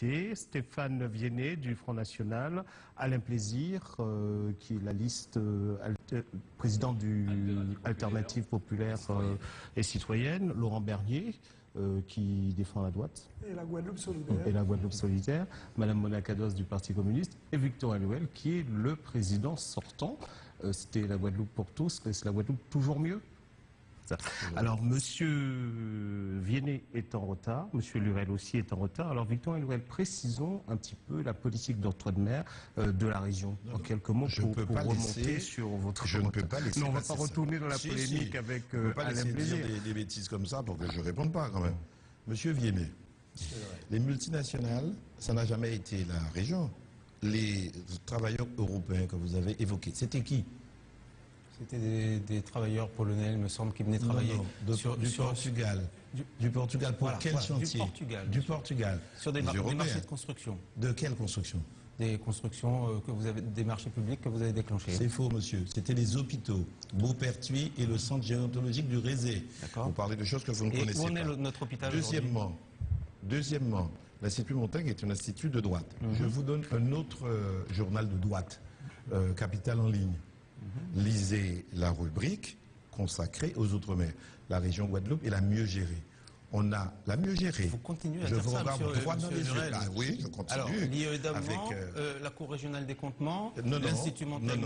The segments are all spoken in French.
invités, Stéphane Viennet du Front National, Alain Plaisir, qui est la liste président du Alternative Populaire et Citoyenne, Laurent Bernier, qui défend la droite. Et la Guadeloupe solidaire. Et la Guadeloupe solidaire, Madame Mona Kados du Parti communiste, et Victor Huel, qui est le président sortant. C'était la Guadeloupe pour tous, c'est la Guadeloupe toujours mieux. Alors, Monsieur Viennet est en retard, Monsieur Lurel aussi est en retard. Alors, Victor Huel, précisons un petit peu la politique d'octroi-de-mer de la région. En quelques mots, pour remonter sur votre... Je ne peux pas laisser... Non, on ne va pas retourner dans la polémique avec Alain Plaisir. Je ne peux pas laisser dire des bêtises comme ça pour que je ne réponde pas, quand même. Monsieur Viennet, les multinationales, ça n'a jamais été la région. Les travailleurs européens que vous avez évoqués, c'était qui? C'était des travailleurs polonais, il me semble, qui venaient travailler du Portugal. Du Portugal, pour quel chantier? Du Portugal. Sur des marchés de construction. De quelle construction? Des constructions que vous avez, des marchés publics que vous avez déclenchés. C'est faux, monsieur. C'était les hôpitaux, Beauperthuis et le centre gérontologique du Rézé. Vous parlez de choses que vous ne connaissez pas. Et où en est notre hôpital? Deuxièmement, l'Institut Montaigne est un institut de droite. Je vous donne un autre journal de droite, Capital en ligne. Lisez la rubrique consacrée aux Outre-mer. La région Guadeloupe est la mieux gérée. On a la mieux gérée. Vous continuez à je dire vous ça, regarde droit dans les yeux. Ah, oui, je continue. Alors, évidemment, la Cour régionale des comptements, l'Institut Montaigne,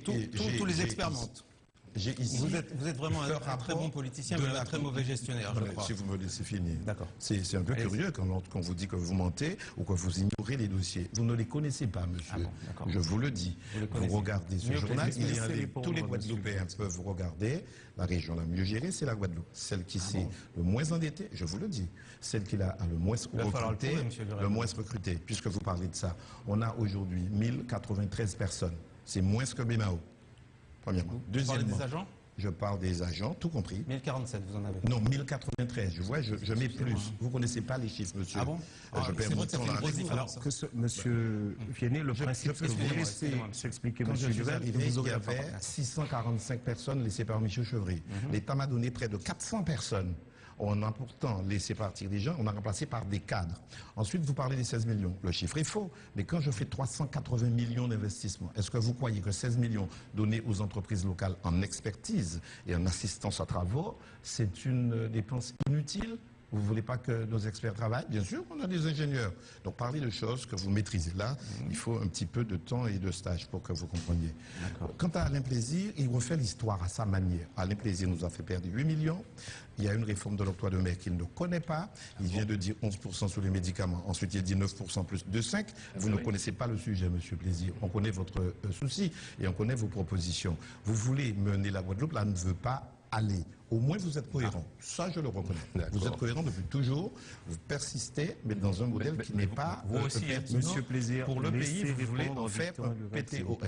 tous les experts mentent. Vous êtes vraiment un très bon politicien, mais un très mauvais gestionnaire, je crois. Si vous me laissez finir. D'accord. C'est un peu curieux quand vous dit que vous mentez ou que vous ignorez les dossiers. Vous ne les connaissez pas, monsieur. Je vous le dis. Vous regardez ce journal. Tous les Guadeloupéens peuvent regarder. La région la mieux gérée, c'est la Guadeloupe. Celle qui s'est le moins endettée, je vous le dis. Celle qui a le moins recruté, puisque vous parlez de ça. On a aujourd'hui 1093 personnes. C'est moins que Bémao. Premièrement. Deuxièmement, vous parlez des agents? Je parle des agents, tout compris. 1047, vous en avez? Non, 1093. Je vois, je mets plus. Vous ne connaissez pas les chiffres, monsieur. Ah bon? Je perds mon temps. Alors, monsieur Viennet, le principe que vous laissez s'expliquer, monsieur Duval, il y avait 645 personnes laissées par monsieur Chevry. L'État m'a donné près de 400 personnes. On a pourtant laissé partir des gens, on a remplacé par des cadres. Ensuite, vous parlez des 16 millions. Le chiffre est faux, mais quand je fais 380 millions d'investissements, est-ce que vous croyez que 16 millions donnés aux entreprises locales en expertise et en assistance à travaux, c'est une dépense inutile? Vous ne voulez pas que nos experts travaillent? Bien sûr, on a des ingénieurs. Donc parlez de choses que vous maîtrisez. Là, il faut un petit peu de temps et de stage pour que vous compreniez. Quant à Alain Plaisir, il refait l'histoire à sa manière. Alain Plaisir nous a fait perdre 8 millions. Il y a une réforme de l'octroi de mer qu'il ne connaît pas. Il vient de dire 11% sur les médicaments. Ensuite, il dit 9% plus 2,5. Vous ne connaissez pas le sujet, monsieur Plaisir. On connaît votre souci et on connaît vos propositions. Vous voulez mener la Guadeloupe, là, ne veut pas aller. Au moins, vous êtes cohérent. Ça, je le reconnais. Vous êtes cohérent depuis toujours. Vous persistez, mais dans un modèle qui n'est pas pertinent. Monsieur Plaisir, pour le pays, vous voulez en faire un PTOL.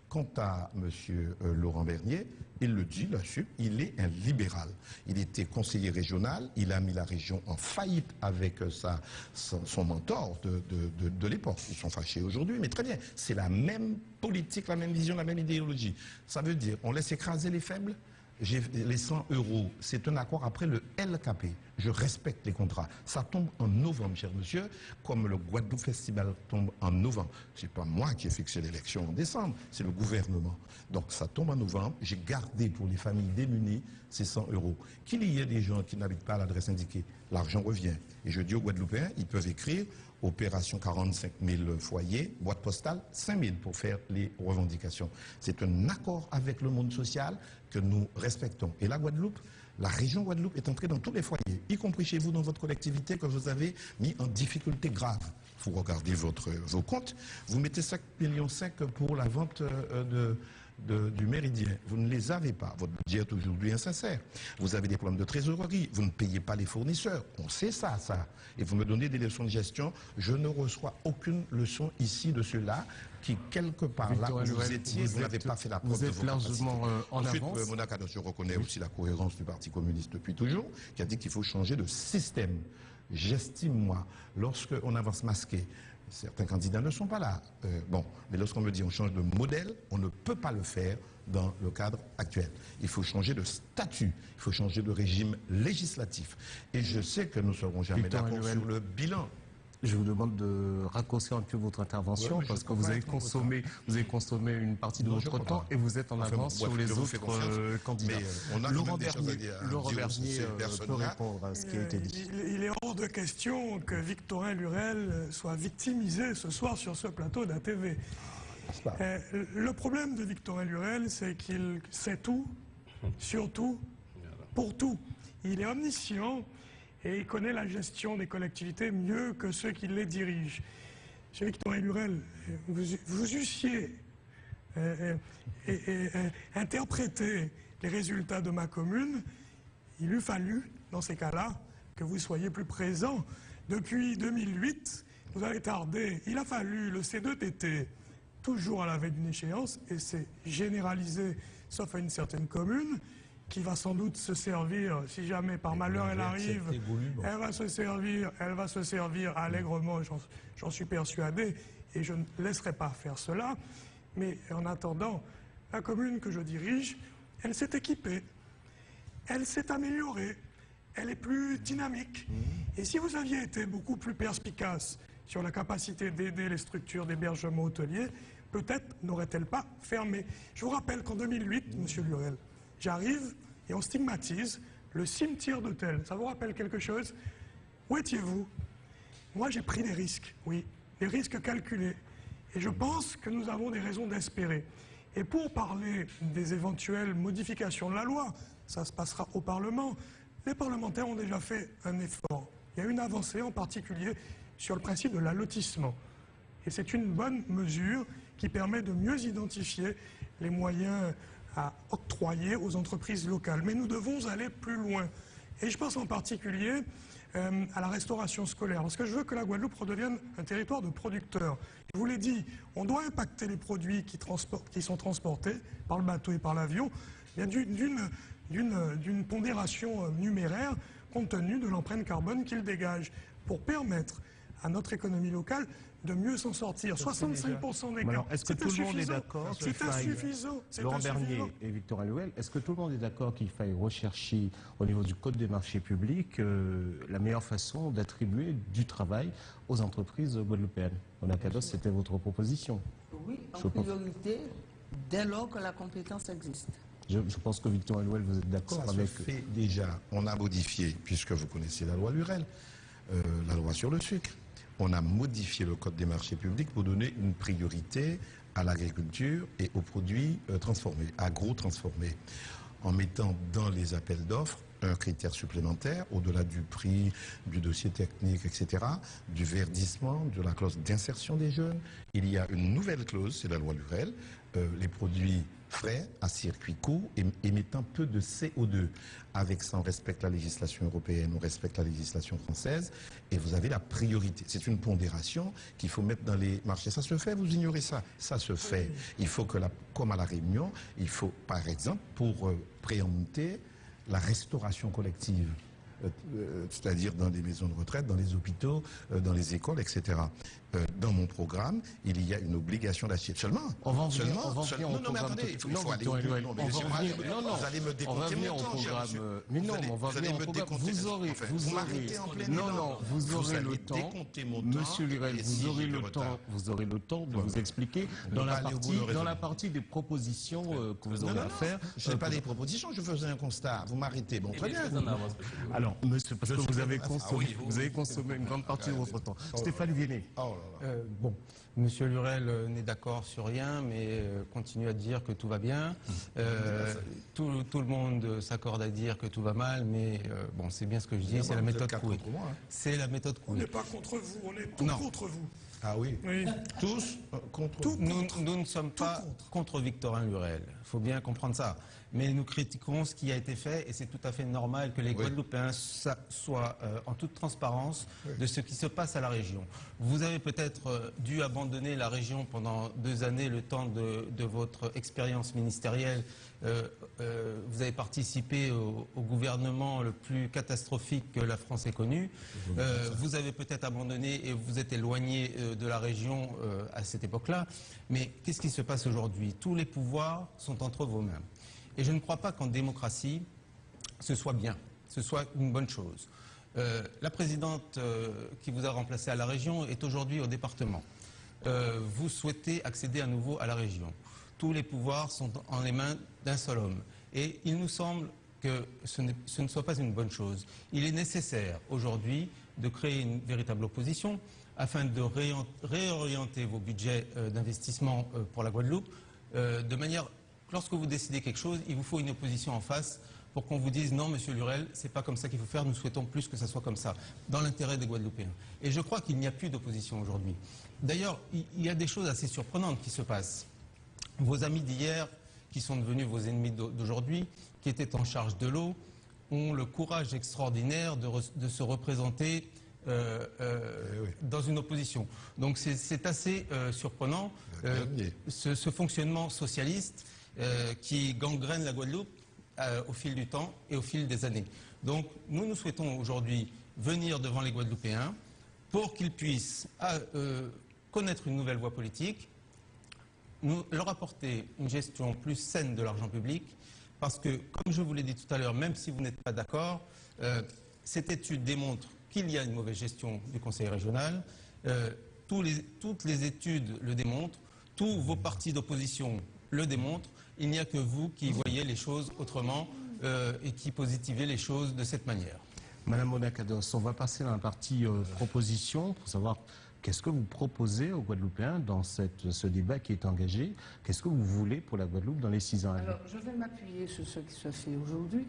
Quant à monsieur Laurent Bernier, il le dit là-dessus, il est un libéral. Il était conseiller régional, il a mis la région en faillite avec son mentor de l'époque. Ils sont fâchés aujourd'hui, mais très bien. C'est la même politique, la même vision, la même idéologie. Ça veut dire, on laisse écraser les faibles. Les 100 €, c'est un accord après le LKP. Je respecte les contrats. Ça tombe en novembre, cher monsieur, comme le Guadeloupe Festival tombe en novembre. C'est pas moi qui ai fixé l'élection en décembre, c'est le gouvernement. Donc ça tombe en novembre. J'ai gardé pour les familles démunies ces 100 €. Qu'il y ait des gens qui n'habitent pas à l'adresse indiquée, l'argent revient. Et je dis aux Guadeloupéens, ils peuvent écrire opération 45 000 foyers, boîte postale 5 000 pour faire les revendications. C'est un accord avec le monde social que nous respectons. Et la Guadeloupe, la région Guadeloupe est entrée dans tous les foyers, y compris chez vous dans votre collectivité que vous avez mis en difficulté grave. Vous regardez vos comptes, vous mettez 5,5 millions pour la vente du Méridien. Vous ne les avez pas. Votre budget est aujourd'hui insincère. Vous avez des problèmes de trésorerie. Vous ne payez pas les fournisseurs. On sait ça. Et vous me donnez des leçons de gestion. Je ne reçois aucune leçon ici de ceux-là qui, quelque part là où vous étiez, vous n'avez pas fait la preuve de vos capacités. Ensuite, Mona Kados, je reconnais aussi la cohérence du Parti communiste depuis toujours, qui a dit qu'il faut changer de système. J'estime, moi, lorsqu'on avance masqué, certains candidats ne sont pas là. Mais lorsqu'on me dit on change de modèle, on ne peut pas le faire dans le cadre actuel. Il faut changer de statut, il faut changer de régime législatif. Et je sais que nous ne serons jamais d'accord sur le bilan. Je vous demande de raccourcir un peu votre intervention parce que vous avez consommé une partie de votre temps et vous êtes en avance sur les autres candidats. Laurent Bernier peut répondre à ce qui a été dit. Il est hors de question que Victorin Lurel soit victimisé ce soir sur ce plateau d'ATV. Le problème de Victorin Lurel, c'est qu'il sait tout, surtout, pour tout. Il est omniscient et il connaît la gestion des collectivités mieux que ceux qui les dirigent. Monsieur Victorin Lurel, vous eussiez interprété les résultats de ma commune, il eût fallu, dans ces cas-là, que vous soyez plus présent. Depuis 2008, vous avez tardé. Il a fallu le C2TT, toujours à la veille d'une échéance, et c'est généralisé, sauf à une certaine commune, qui va sans doute se servir, si jamais par malheur elle arrive, elle va se servir allègrement, j'en suis persuadé, et je ne laisserai pas faire cela. Mais en attendant, la commune que je dirige, elle s'est équipée, elle s'est améliorée, elle est plus dynamique. Et si vous aviez été beaucoup plus perspicace sur la capacité d'aider les structures d'hébergement hôtelier, peut-être n'aurait-elle pas fermé. Je vous rappelle qu'en 2008, Monsieur Lurel, j'arrive et on stigmatise le cimetière d'hôtels. Ça vous rappelle quelque chose? Où étiez-vous? Moi, j'ai pris des risques, oui, des risques calculés. Et je pense que nous avons des raisons d'espérer. Et pour parler des éventuelles modifications de la loi, ça se passera au Parlement. Les parlementaires ont déjà fait un effort. Il y a une avancée en particulier sur le principe de l'allotissement. Et c'est une bonne mesure qui permet de mieux identifier les moyens à octroyer aux entreprises locales. Mais nous devons aller plus loin. Et je pense en particulier à la restauration scolaire. Parce que je veux que la Guadeloupe redevienne un territoire de producteurs. Je vous l'ai dit, on doit impacter les produits qui sont transportés par le bateau et par l'avion d'une pondération numéraire compte tenu de l'empreinte carbone qu'ils dégagent pour permettre à notre économie locale de mieux s'en sortir. 65% des cas. Est-ce que tout le monde est d'accord? C'est insuffisant. Laurent Bernier et Victorin Lurel, est-ce que tout le monde est d'accord qu'il faille rechercher au niveau du Code des marchés publics la meilleure façon d'attribuer du travail aux entreprises guadeloupéennes? On a cadeau, c'était votre proposition. Oui, en priorité, dès lors que la compétence existe. Je pense que Victorin Lurel, vous êtes d'accord avec... Ça se fait déjà. On a modifié, puisque vous connaissez la loi Lurel, la loi sur le sucre. On a modifié le Code des marchés publics pour donner une priorité à l'agriculture et aux produits transformés, agro-transformés, en mettant dans les appels d'offres un critère supplémentaire, au-delà du prix, du dossier technique, etc., du verdissement, de la clause d'insertion des jeunes. Il y a une nouvelle clause, c'est la loi Lurel, les produits frais à circuit court émettant peu de CO2. Avec ça, on respecte la législation européenne, on respecte la législation française, et vous avez la priorité. C'est une pondération qu'il faut mettre dans les marchés. Ça se fait, vous ignorez ça? Ça se fait. Il faut que, comme à La Réunion, il faut, par exemple, pour préempter la restauration collective, c'est-à-dire dans les maisons de retraite, dans les hôpitaux, dans les écoles, etc. Dans mon programme, il y a une obligation d'assiette. Seulement. On va en venir au programme. Mais attendez, il faut aller au bout. Vous allez me décompter mon temps, mais non, on va venir au programme. Vous aurez le temps, Monsieur Lurel, vous aurez le temps de vous expliquer dans la partie des propositions que vous aurez à faire. Je n'ai pas des propositions, je faisais un constat. Vous m'arrêtez. Bon, très bien. Alors, monsieur, parce que vous avez consommé une grande partie de votre temps. Stéphane Viennet. Bon, Monsieur Lurel n'est d'accord sur rien, mais continue à dire que tout va bien. Tout le monde s'accorde à dire que tout va mal, mais bon, c'est bien ce que je dis, c'est la méthode Coué. C'est la méthode Coué. On n'est pas contre vous, on est tous contre vous. Ah oui, tous contre tout. Nous ne sommes pas contre Victorin Lurel. Il faut bien comprendre ça. Mais nous critiquons ce qui a été fait et c'est tout à fait normal que les Guadeloupéens soient en toute transparence de ce qui se passe à la région. Vous avez peut-être dû abandonner la région pendant 2 années, le temps de votre expérience ministérielle. Vous avez participé au gouvernement le plus catastrophique que la France ait connu. Vous avez peut-être abandonné et vous êtes éloigné de la région à cette époque-là. Mais qu'est-ce qui se passe aujourd'hui? Tous les pouvoirs sont entre vos mains. Et je ne crois pas qu'en démocratie, ce soit bien, ce soit une bonne chose. La présidente qui vous a remplacé à la région est aujourd'hui au département. Vous souhaitez accéder à nouveau à la région. Tous les pouvoirs sont en les mains d'un seul homme. Et il nous semble que ce ne soit pas une bonne chose. Il est nécessaire aujourd'hui de créer une véritable opposition afin de réorienter vos budgets d'investissement pour la Guadeloupe de manière, lorsque vous décidez quelque chose, il vous faut une opposition en face pour qu'on vous dise non, monsieur Lurel, c'est pas comme ça qu'il faut faire, nous souhaitons plus que ça soit comme ça, dans l'intérêt des Guadeloupéens. Et je crois qu'il n'y a plus d'opposition aujourd'hui. D'ailleurs, il y a des choses assez surprenantes qui se passent. Vos amis d'hier, qui sont devenus vos ennemis d'aujourd'hui, qui étaient en charge de l'eau, ont le courage extraordinaire de se représenter dans une opposition. Donc c'est assez surprenant, ce fonctionnement socialiste qui gangrène la Guadeloupe au fil du temps et au fil des années. Donc nous souhaitons aujourd'hui venir devant les Guadeloupéens pour qu'ils puissent connaître une nouvelle voie politique, leur apporter une gestion plus saine de l'argent public, parce que, comme je vous l'ai dit tout à l'heure, même si vous n'êtes pas d'accord, cette étude démontre qu'il y a une mauvaise gestion du Conseil régional. Toutes les études le démontrent, tous vos partis d'opposition le démontrent. Il n'y a que vous qui voyez les choses autrement et qui positivez les choses de cette manière. Madame Mona Kados, on va passer dans la partie proposition pour savoir qu'est-ce que vous proposez aux Guadeloupéens dans ce débat qui est engagé. Qu'est-ce que vous voulez pour la Guadeloupe dans les 6 ans à venir? Alors, je vais m'appuyer sur ce qui se fait aujourd'hui.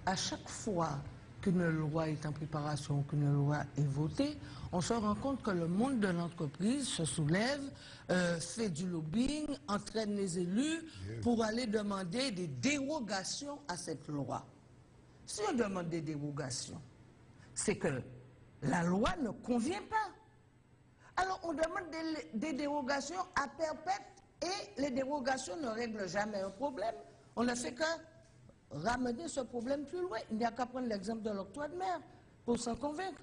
À chaque fois qu'une loi est en préparation, qu'une loi est votée, on se rend compte que le monde de l'entreprise se soulève, fait du lobbying, entraîne les élus pour aller demander des dérogations à cette loi. Si on demande des dérogations, c'est que la loi ne convient pas. Alors on demande des dérogations à perpète et les dérogations ne règlent jamais un problème. On ne fait que ramener ce problème plus loin. Il n'y a qu'à prendre l'exemple de l'octroi de mer pour s'en convaincre.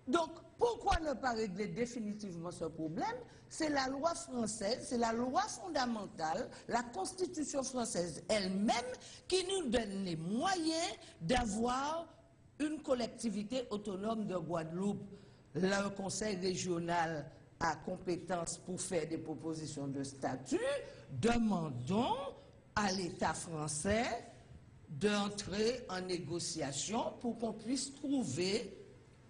Donc, pourquoi ne pas régler définitivement ce problème? C'est la loi française, c'est la loi fondamentale, la Constitution française elle-même qui nous donne les moyens d'avoir une collectivité autonome de Guadeloupe. Le Conseil régional a compétence pour faire des propositions de statut. Demandons à l'État français d'entrer en négociation pour qu'on puisse trouver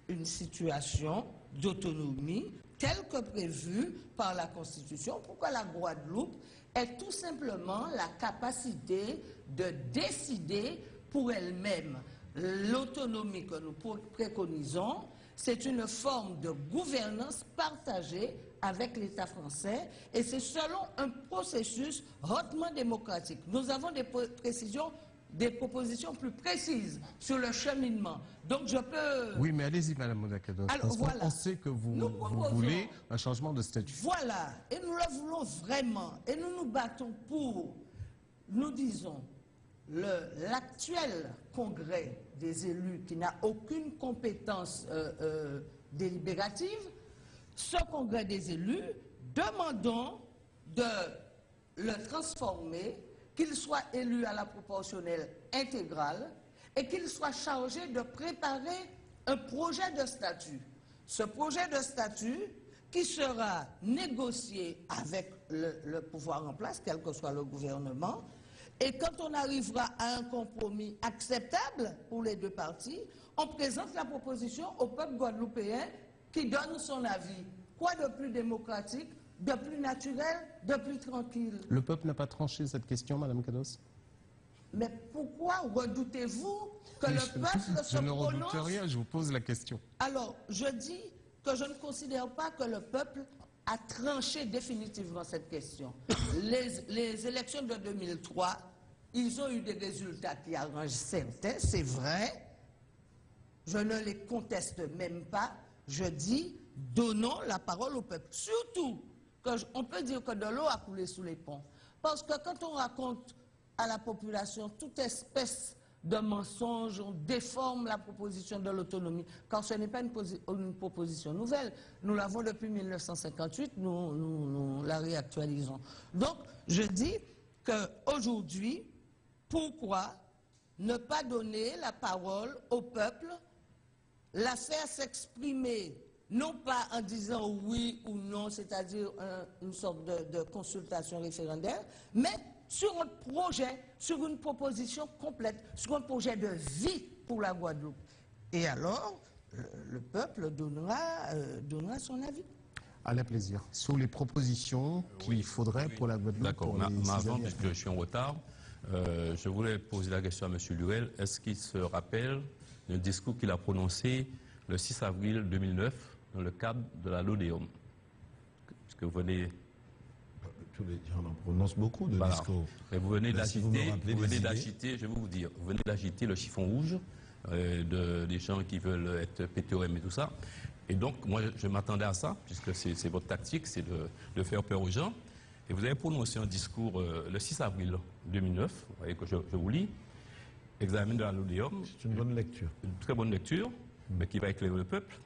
une situation d'autonomie telle que prévue par la Constitution pour que la Guadeloupe ait tout simplement la capacité de décider pour elle-même. L'autonomie que nous préconisons, c'est une forme de gouvernance partagée avec l'État français et c'est selon un processus hautement démocratique. Nous avons des propositions plus précises sur le cheminement. Donc je peux... Oui, mais allez-y, Madame Mona Kados. Alors, voilà. On sait que vous voulez un changement de statut. Voilà, et nous le voulons vraiment. Et nous nous battons pour, nous disons, l'actuel congrès des élus qui n'a aucune compétence délibérative, ce congrès des élus, demandons de le transformer, qu'il soit élu à la proportionnelle intégrale et qu'il soit chargé de préparer un projet de statut. Ce projet de statut qui sera négocié avec le pouvoir en place, quel que soit le gouvernement, et quand on arrivera à un compromis acceptable pour les deux parties, on présente la proposition au peuple guadeloupéen qui donne son avis. Quoi de plus démocratique, de plus naturel, de plus tranquille? Le peuple n'a pas tranché cette question, Madame Kados? Mais pourquoi redoutez-vous que le peuple se prononce? Je ne redoute rien, je vous pose la question. Alors, je dis que je ne considère pas que le peuple a tranché définitivement cette question. Les élections de 2003, ils ont eu des résultats qui arrangent certains, c'est vrai. Je ne les conteste même pas. Je dis, donnons la parole au peuple. Surtout, on peut dire que de l'eau a coulé sous les ponts. Parce que quand on raconte à la population toute espèce de mensonge, on déforme la proposition de l'autonomie, car ce n'est pas une proposition nouvelle. Nous l'avons depuis 1958, nous la réactualisons. Donc, je dis qu'aujourd'hui, pourquoi ne pas donner la parole au peuple la faire s'exprimer, non pas en disant oui ou non, c'est-à-dire une sorte de consultation référendaire, mais sur un projet, sur une proposition complète, sur un projet de vie pour la Guadeloupe. Et alors, le peuple donnera son avis. Alain Plaisir, sur les propositions qu'il faudrait pour la Guadeloupe. D'accord, mais avant, puisque je suis en retard, je voulais poser la question à M. Lurel. Est-ce qu'il se rappelle d'un discours qu'il a prononcé le 6 avril 2009 dans le cadre de la Lodéum? Parce que vous venez... Tous les gens en prononcent beaucoup de discours. Et vous venez d'agiter, je vais vous dire, vous venez d'agiter le chiffon rouge des gens qui veulent être PTOM et tout ça. Et donc, moi, je m'attendais à ça, puisque c'est votre tactique, c'est de faire peur aux gens. Et vous avez prononcé un discours le 6 avril 2009, vous voyez que je vous lis, examen de la Lodéum. C'est une bonne lecture. Une très bonne lecture, mais qui va éclairer le peuple.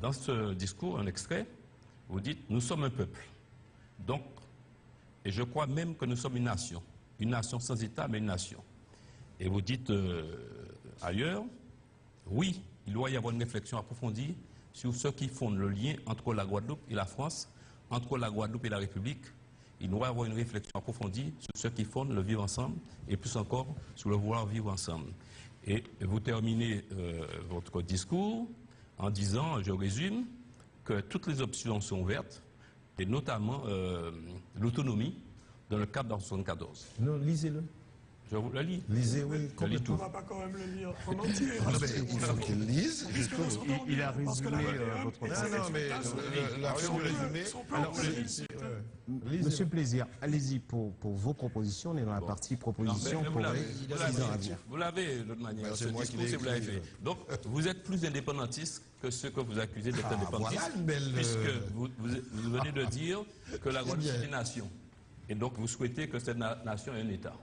Dans ce discours, un extrait, vous dites, nous sommes un peuple. Donc, et je crois même que nous sommes une nation sans État, mais une nation. Et vous dites ailleurs, oui, il doit y avoir une réflexion approfondie sur ce qui fonde le lien entre la Guadeloupe et la France, entre la Guadeloupe et la République. Il doit y avoir une réflexion approfondie sur ce qui fonde le vivre ensemble, et plus encore sur le vouloir vivre ensemble. Et vous terminez votre discours en disant, je résume, que toutes les options sont ouvertes, et notamment l'autonomie dans le cadre de 74. Non, lisez-le. Je vous le lis. Lisez, oui. Je lis tout. On ne va pas quand même le lire en entier. Il faut qu'il lise. Il a résumé votre Non, mais l'action résumée. Monsieur Plaisir, allez-y pour vos propositions. On est dans la partie propositions pour les 6 ans à venir. Vous l'avez de toute manière. Ce discours, vous l'avez fait. Donc, vous êtes plus indépendantiste que ceux que vous accusez d'être indépendantistes. Puisque vous venez de dire que la Guadeloupe est une nation. Et donc, vous souhaitez que cette nation ait un État.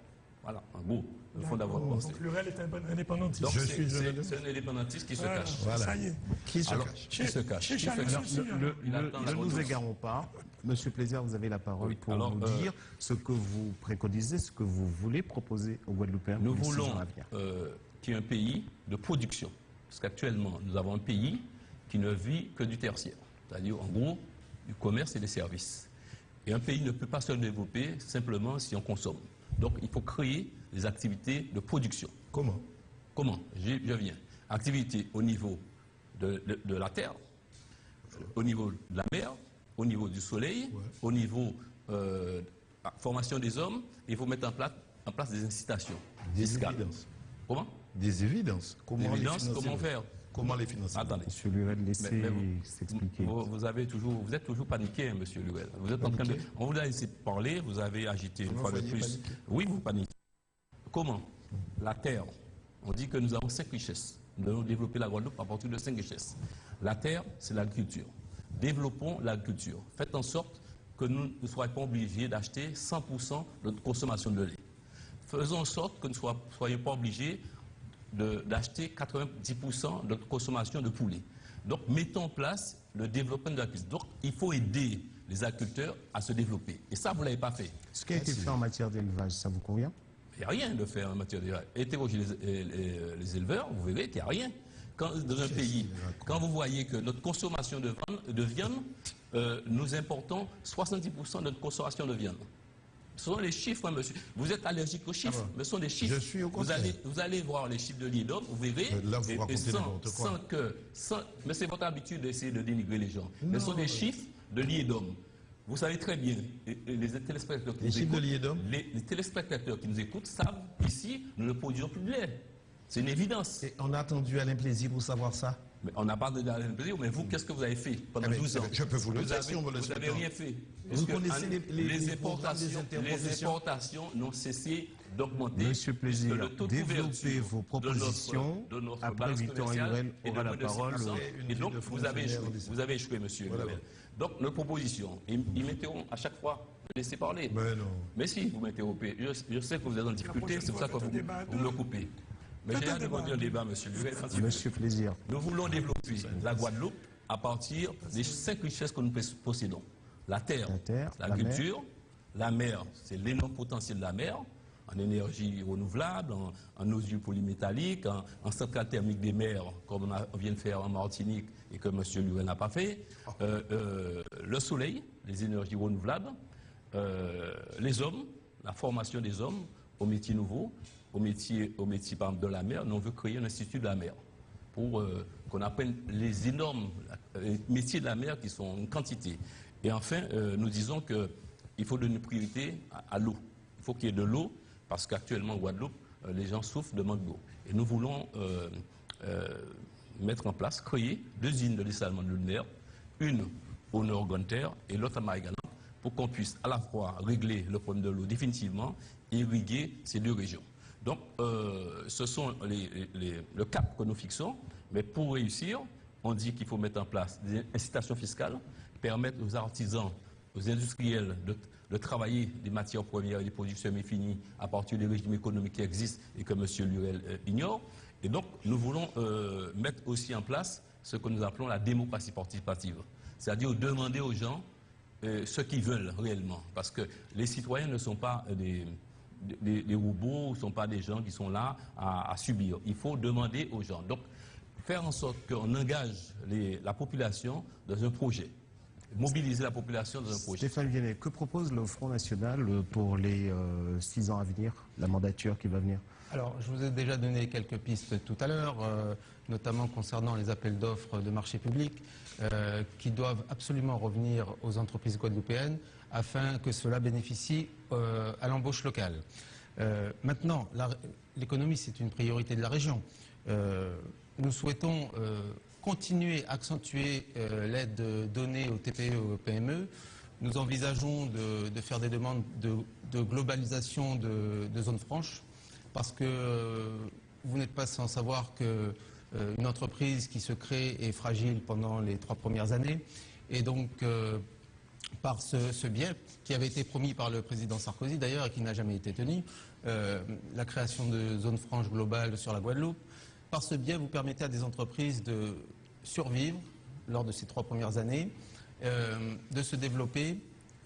Voilà, un goût, le fond d'avoir pensé. Donc Lurel est un indépendantiste. Donc c'est un indépendantiste qui se cache. Voilà. Ça y est. Qui se cache? Qui se cache? Chez Chacun aussi. Ne nous égarons pas. Monsieur Plaisir, vous avez la parole pour nous dire ce que vous préconisez, ce que vous voulez proposer aux Guadeloupéens. Nous voulons qu'il y ait un pays de production. Parce qu'actuellement, nous avons un pays qui ne vit que du tertiaire. C'est-à-dire, en gros, du commerce et des services. Et un pays ne peut pas se développer simplement si on consomme. Donc, il faut créer des activités de production. Comment? Je viens. Activités au niveau de la terre, au niveau de la mer, au niveau du soleil, au niveau formation des hommes. Il faut mettre en place des incitations fiscales. Évidences. Comment? Des évidences. Comment faire? Comment les financer? Attendez. Monsieur Lurel, laissez s'expliquer. Vous êtes toujours paniqué, hein, monsieur Lurel. Vous êtes en train de. On vous a laissé parler, vous avez agité une fois de plus. Paniquer. Oui, vous paniquez. Comment? La terre. On dit que nous avons 5 richesses. Nous devons développer la Guadeloupe à partir de 5 richesses. La terre, c'est l'agriculture. Développons l'agriculture. Faites en sorte que nous ne soyons pas obligés d'acheter 100% de notre consommation de lait. Faisons en sorte que nous ne soyons pas obligés d'acheter 90% de notre consommation de poulet. Donc, mettons en place le développement de l'agriculture. Donc, il faut aider les agriculteurs à se développer. Et ça, vous ne l'avez pas fait. Ce qui a été fait en matière d'élevage, ça vous convient? Il n'y a rien de faire en matière d'élevage. Interrogez les éleveurs, vous verrez qu'il n'y a rien. Dans un pays, quand vous voyez que notre consommation de viande, nous importons 70% de notre consommation de viande. Ce sont les chiffres, hein, monsieur. Vous êtes allergique aux chiffres, mais ce sont des chiffres. Je suis au contraire. Vous allez voir les chiffres de l'IEDOM, vous verrez. Là, vous racontez n'importe quoi. Mais c'est votre habitude d'essayer de dénigrer les gens. Mais ce sont des chiffres de l'IEDOM. Vous savez très bien, les téléspectateurs qui nous écoutent, les téléspectateurs qui nous écoutent savent qu'ici, nous ne produisons plus de lait. C'est une évidence. Et on a attendu Alain Plaisir pour savoir ça. Mais on n'a pas de Alain Plaisir, mais vous, qu'est-ce que vous avez fait pendant 12 ans? Je peux vous le dire si on me laisse. Vous n'avez rien fait. Vous connaissez les importations n'ont cessé d'augmenter. Monsieur Plaisir, développez vos propositions. Après, Victor Lurel aura la parole. Et donc, vous avez échoué, monsieur Lurel. Donc, nos propositions, ils m'interrompent à chaque fois. Laissez parler. Mais non. Mais si, vous m'interrompez. Je sais que vous êtes en difficulté, c'est pour ça que vous me coupez. Mais j'ai déjà demandé un débat, monsieur Lurel. Monsieur Plaisir. Nous voulons développer la Guadeloupe à partir des 5 richesses que nous possédons. La terre, l'agriculture, la mer, c'est l'énorme potentiel de la mer. en énergie renouvelable, en osures polymétalliques, en centrales thermiques des mers, comme on vient de faire en Martinique et que M. Lurel n'a pas fait, le soleil, les énergies renouvelables, les hommes, la formation des hommes aux métiers nouveaux, aux métiers par exemple, de la mer. Nous, on veut créer un institut de la mer pour qu'on apprenne les énormes métiers de la mer qui sont une quantité. Et enfin, nous disons qu'il faut donner une priorité à l'eau. Il faut qu'il y ait de l'eau, parce qu'actuellement, en Guadeloupe, les gens souffrent de manque d'eau. Et nous voulons mettre en place, créer 2 usines de dessalement lunaire, une au nord Grande-Terre et l'autre à Marie-Galante, pour qu'on puisse à la fois régler le problème de l'eau définitivement et irriguer ces 2 régions. Donc, ce sont le cap que nous fixons, mais pour réussir, on dit qu'il faut mettre en place des incitations fiscales, permettre aux artisans, aux industriels de travailler des matières premières et des produits semi-finis à partir des régimes économiques qui existent et que M. Lurel ignore. Et donc, nous voulons mettre aussi en place ce que nous appelons la démocratie participative, c'est-à-dire demander aux gens ce qu'ils veulent réellement, parce que les citoyens ne sont pas des robots, ne sont pas des gens qui sont là à subir. Il faut demander aux gens. Donc, faire en sorte qu'on engage la population dans un projet. Mobiliser la population dans un projet. Stéphane Viennet, que propose le Front National pour les 6 ans à venir, la mandature qui va venir? Alors, je vous ai déjà donné quelques pistes tout à l'heure, notamment concernant les appels d'offres de marché public, qui doivent absolument revenir aux entreprises guadeloupéennes afin que cela bénéficie à l'embauche locale. Maintenant, l'économie, c'est une priorité de la région. Nous souhaitons continuer à accentuer l'aide donnée aux TPE et aux PME. Nous envisageons de faire des demandes de globalisation de zones franches, parce que vous n'êtes pas sans savoir qu'une entreprise qui se crée est fragile pendant les 3 premières années. Et donc, par ce biais, qui avait été promis par le président Sarkozy d'ailleurs et qui n'a jamais été tenu, la création de zones franches globales sur la Guadeloupe, par ce biais, vous permettez à des entreprises de survivre lors de ces 3 premières années, de se développer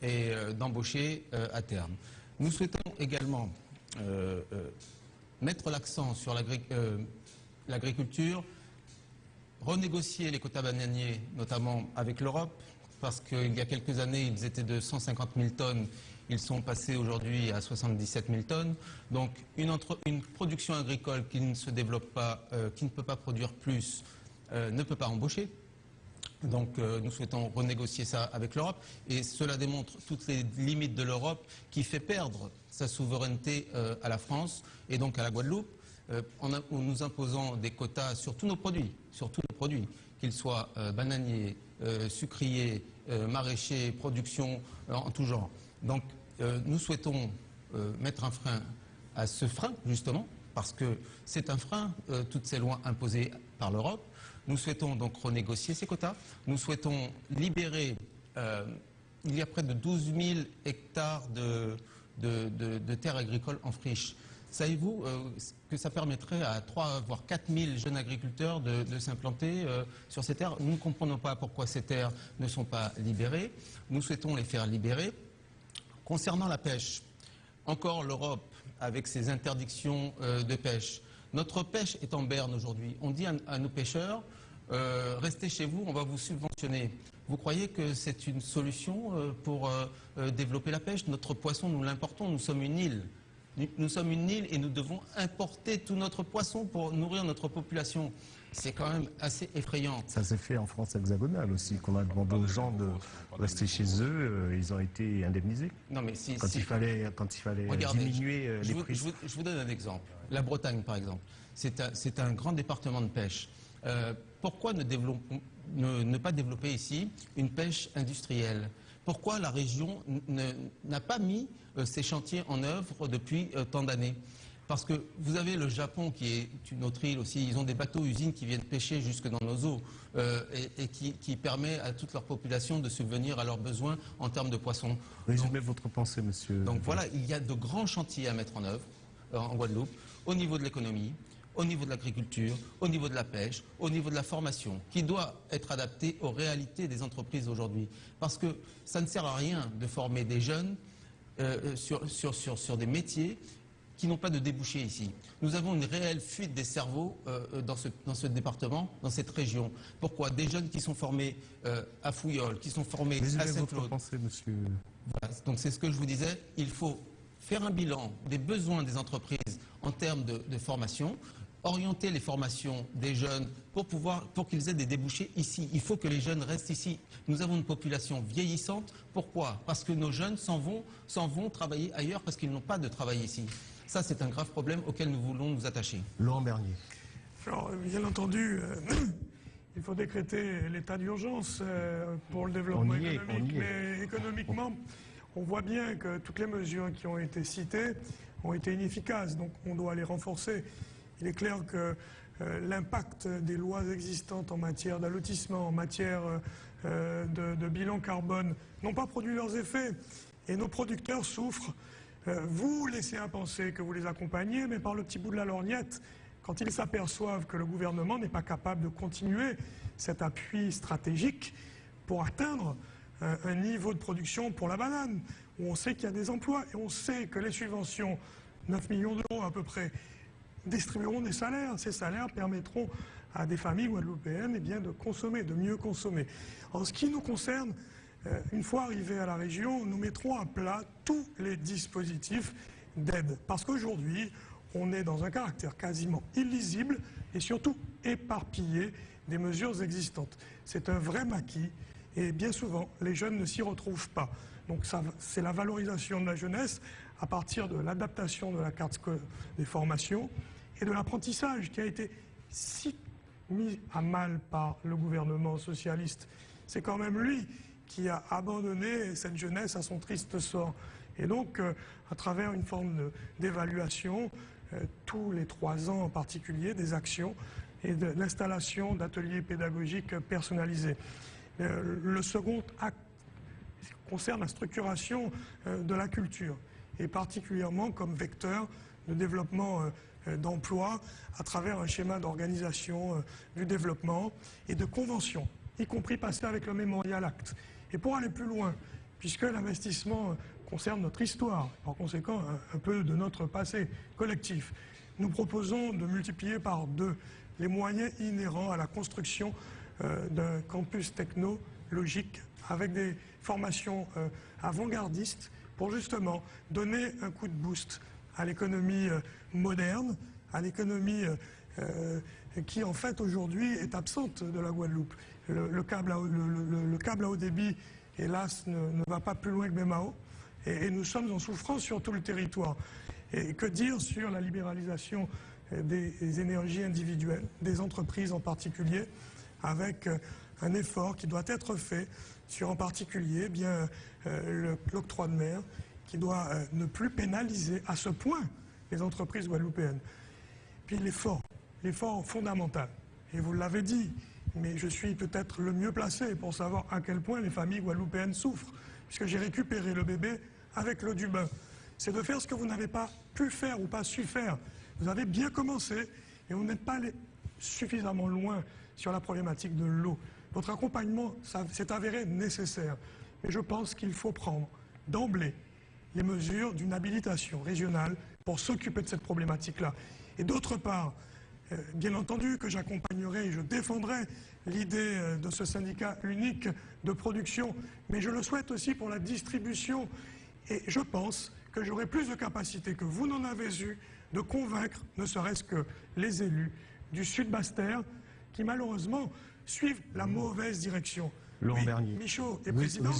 et d'embaucher à terme. Nous souhaitons également mettre l'accent sur l'agriculture, renégocier les quotas bananiers, notamment avec l'Europe, parce qu'il y a quelques années, ils étaient de 150 000 tonnes, ils sont passés aujourd'hui à 77 000 tonnes. Donc une production agricole qui ne se développe pas, qui ne peut pas produire plus, ne peut pas embaucher. Donc nous souhaitons renégocier ça avec l'Europe, et cela démontre toutes les limites de l'Europe qui fait perdre sa souveraineté à la France et donc à la Guadeloupe, en nous imposant des quotas sur tous nos produits, qu'ils soient bananiers, sucriers, maraîchers, production en tout genre. Donc nous souhaitons mettre un frein à ce frein, justement, parce que c'est un frein, toutes ces lois imposées par l'Europe. Nous souhaitons donc renégocier ces quotas. Nous souhaitons libérer, il y a près de 12 000 hectares de terres agricoles en friche. Savez-vous que ça permettrait à 3 voire 4 000 jeunes agriculteurs de s'implanter sur ces terres? Nous ne comprenons pas pourquoi ces terres ne sont pas libérées. Nous souhaitons les faire libérer. Concernant la pêche, encore l'Europe avec ses interdictions de pêche. Notre pêche est en berne aujourd'hui. On dit à nos pêcheurs, restez chez vous, on va vous subventionner. Vous croyez que c'est une solution pour développer la pêche? Notre poisson, nous l'importons, nous sommes une île. Nous sommes une île et nous devons importer tout notre poisson pour nourrir notre population. C'est quand même assez effrayant. Ça s'est fait en France hexagonale aussi, qu'on a demandé aux gens de rester chez eux, ils ont été indemnisés. Non, mais quand il fallait regardez, diminuer les prix. Je vous donne un exemple. La Bretagne, par exemple, c'est un grand département de pêche. Pourquoi ne pas développer ici une pêche industrielle? Pourquoi la région n'a pas mis ces chantiers en œuvre depuis tant d'années? Parce que vous avez le Japon qui est une autre île aussi, ils ont des bateaux-usines qui viennent pêcher jusque dans nos eaux et qui permet à toute leur population de subvenir à leurs besoins en termes de poissons. Résumez votre pensée, monsieur. Donc voilà, il y a de grands chantiers à mettre en œuvre en Guadeloupe, au niveau de l'économie, au niveau de l'agriculture, au niveau de la pêche, au niveau de la formation, qui doit être adaptée aux réalités des entreprises aujourd'hui. Parce que ça ne sert à rien de former des jeunes sur des métiers qui n'ont pas de débouchés ici. Nous avons une réelle fuite des cerveaux dans ce département, dans cette région. Pourquoi? Des jeunes qui sont formés à Fouillol, qui sont formés à Saint-Claude. Voilà. Donc c'est ce que je vous disais, il faut faire un bilan des besoins des entreprises en termes de formation, orienter les formations des jeunes pour qu'ils aient des débouchés ici. Il faut que les jeunes restent ici. Nous avons une population vieillissante. Pourquoi? Parce que nos jeunes s'en vont travailler ailleurs parce qu'ils n'ont pas de travail ici. Ça, c'est un grave problème auquel nous voulons nous attacher. Laurent Bernier. Alors, bien entendu, il faut décréter l'état d'urgence pour le développement économique. Mais économiquement, on voit bien que toutes les mesures qui ont été citées ont été inefficaces. Donc, on doit les renforcer. Il est clair que l'impact des lois existantes en matière d'allotissement, en matière de bilan carbone, n'ont pas produit leurs effets. Et nos producteurs souffrent. Vous laissez à penser que vous les accompagnez, mais par le petit bout de la lorgnette, quand ils s'aperçoivent que le gouvernement n'est pas capable de continuer cet appui stratégique pour atteindre un niveau de production pour la banane, où on sait qu'il y a des emplois et on sait que les subventions, 9 millions d'euros à peu près, distribueront des salaires. Ces salaires permettront à des familles guadeloupéennes de consommer, de mieux consommer. En ce qui nous concerne, une fois arrivés à la région, nous mettrons à plat tous les dispositifs d'aide. Parce qu'aujourd'hui, on est dans un caractère quasiment illisible et surtout éparpillé des mesures existantes. C'est un vrai maquis et bien souvent, les jeunes ne s'y retrouvent pas. Donc c'est la valorisation de la jeunesse à partir de l'adaptation de la carte des formations et de l'apprentissage qui a été si mis à mal par le gouvernement socialiste. C'est quand même lui qui a abandonné cette jeunesse à son triste sort. Et donc, à travers une forme d'évaluation, tous les 3 ans en particulier, des actions et de l'installation d'ateliers pédagogiques personnalisés. Le second acte concerne la structuration de la culture, et particulièrement comme vecteur de développement d'emploi à travers un schéma d'organisation du développement et de convention, y compris passer avec le Mémorial Act. Et pour aller plus loin, puisque l'investissement concerne notre histoire, par conséquent un peu de notre passé collectif, nous proposons de multiplier par 2 les moyens inhérents à la construction d'un campus technologique avec des formations avant-gardistes pour justement donner un coup de boost à l'économie moderne, à l'économie qui en fait aujourd'hui est absente de la Guadeloupe. Le câble à haut débit, hélas, ne va pas plus loin que Memao et nous sommes en souffrance sur tout le territoire. Et que dire sur la libéralisation des énergies individuelles, des entreprises en particulier, avec un effort qui doit être fait sur en particulier l'octroi de mer, qui doit ne plus pénaliser à ce point les entreprises guadeloupéennes. Puis l'effort fondamental, et vous l'avez dit, mais je suis peut-être le mieux placé pour savoir à quel point les familles guadeloupéennes souffrent, puisque j'ai récupéré le bébé avec l'eau du bain. C'est de faire ce que vous n'avez pas pu faire ou pas su faire. Vous avez bien commencé et vous n'êtes pas allé suffisamment loin sur la problématique de l'eau. Votre accompagnement s'est avéré nécessaire. Mais je pense qu'il faut prendre d'emblée les mesures d'une habilitation régionale pour s'occuper de cette problématique-là. Et d'autre part, bien entendu que j'accompagnerai et je défendrai l'idée de ce syndicat unique de production, mais je le souhaite aussi pour la distribution. Et je pense que j'aurai plus de capacité que vous n'en avez eu de convaincre, ne serait-ce que les élus du Sud Basse-Terre, qui malheureusement suivent la mauvaise direction. Laurent Bernier, Michaud est présidente,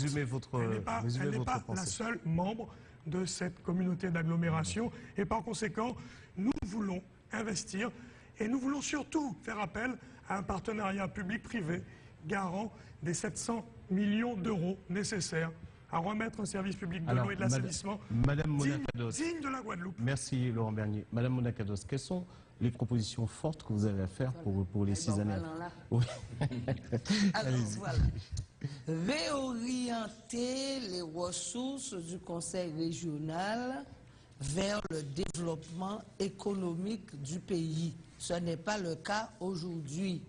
elle n'est pas la seule membre de cette communauté d'agglomération et par conséquent, nous voulons investir et nous voulons surtout faire appel à un partenariat public-privé garant des 700 millions d'euros nécessaires à remettre un service public de l'eau et de l'assainissement digne de la Guadeloupe. Merci Laurent Bernier. Madame Monacados, quelles sont les propositions fortes que vous avez à faire pour les 6 années? Oui. Alors voilà. Réorienter les ressources du Conseil régional vers le développement économique du pays. Ce n'est pas le cas aujourd'hui.